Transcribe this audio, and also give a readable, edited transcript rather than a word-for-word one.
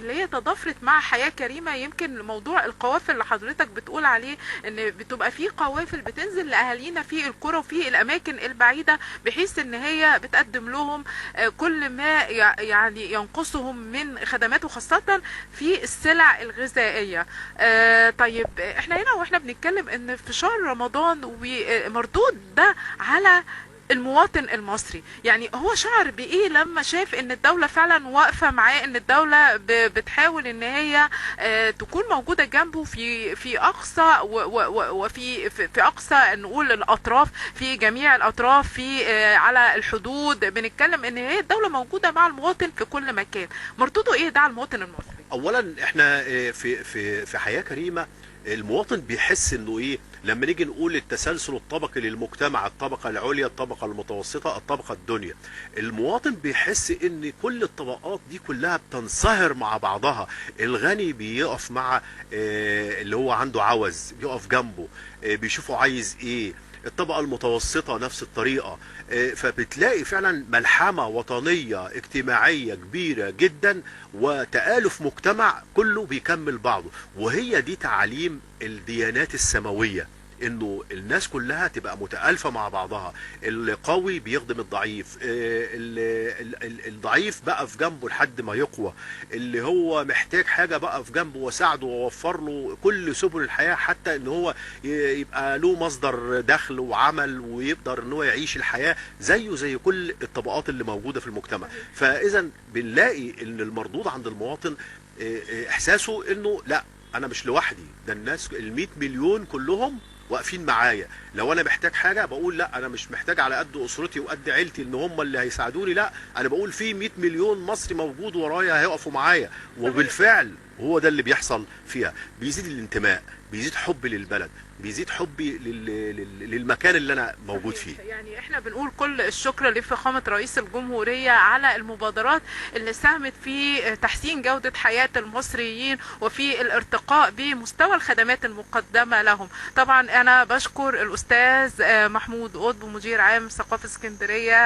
اللي هي تضافرت مع حياة كريمة. يمكن موضوع القوافل اللي حضرتك بتقول عليه، ان بتبقى في قوافل بتنزل لاهالينا في القرى وفي الاماكن البعيدة، بحيث ان هي بتقدم لهم كل ما يعني ينقصهم من خدمات، وخاصة في السلع الغذائية. طيب احنا هنا واحنا بنتكلم ان في شهر رمضان ومردود ده على المواطن المصري، يعني هو شعر بايه لما شاف ان الدولة فعلا واقفة معاه، ان الدولة بتحاول ان هي تكون موجودة جنبه في اقصى وفي اقصى نقول الاطراف، في جميع الاطراف، في على الحدود، بنتكلم ان هي الدولة موجودة مع المواطن في كل مكان. مردوده ايه ده على المواطن المصري؟ اولا احنا في حياه كريمه المواطن بيحس انه ايه لما نيجي نقول التسلسل الطبقي للمجتمع، الطبقه العليا، الطبقه المتوسطه، الطبقه الدنيا. المواطن بيحس ان كل الطبقات دي كلها بتنصهر مع بعضها. الغني بيقف مع اللي هو عنده عوز، بيقف جنبه، بيشوفه عايز ايه. الطبقة المتوسطة نفس الطريقة. فبتلاقي فعلا ملحمة وطنية اجتماعية كبيرة جدا، وتآلف مجتمع كله بيكمل بعضه. وهي دي تعاليم الديانات السماوية، انه الناس كلها تبقى متآلفة مع بعضها. القوي بيخدم الضعيف، الضعيف بقى في جنبه لحد ما يقوى. اللي هو محتاج حاجة بقى في جنبه وساعده ووفر له كل سبل الحياة، حتى ان هو يبقى له مصدر دخل وعمل، ويقدر ان هو يعيش الحياة زيه زي كل الطبقات اللي موجودة في المجتمع. فاذا بنلاقي ان المردود عند المواطن احساسه انه لا، انا مش لوحدي، ده الناس ال100 مليون كلهم واقفين معايا. لو انا محتاج حاجه بقول لا، انا مش محتاج على قد اسرتي وقد عيلتي ان هم اللي هيساعدوني، لا، انا بقول في 100 مليون مصري موجود ورايا هيقفوا معايا. وبالفعل هو ده اللي بيحصل فيها. بيزيد الانتماء، بيزيد حبي للبلد، بيزيد حبي للمكان اللي انا موجود فيه. صحيح. يعني احنا بنقول كل الشكر لفخامة رئيس الجمهورية على المبادرات اللي ساهمت في تحسين جودة حياة المصريين وفي الارتقاء بمستوى الخدمات المقدمة لهم. طبعا انا بشكر الاستاذ محمود قطب، مدير عام ثقافة اسكندرية.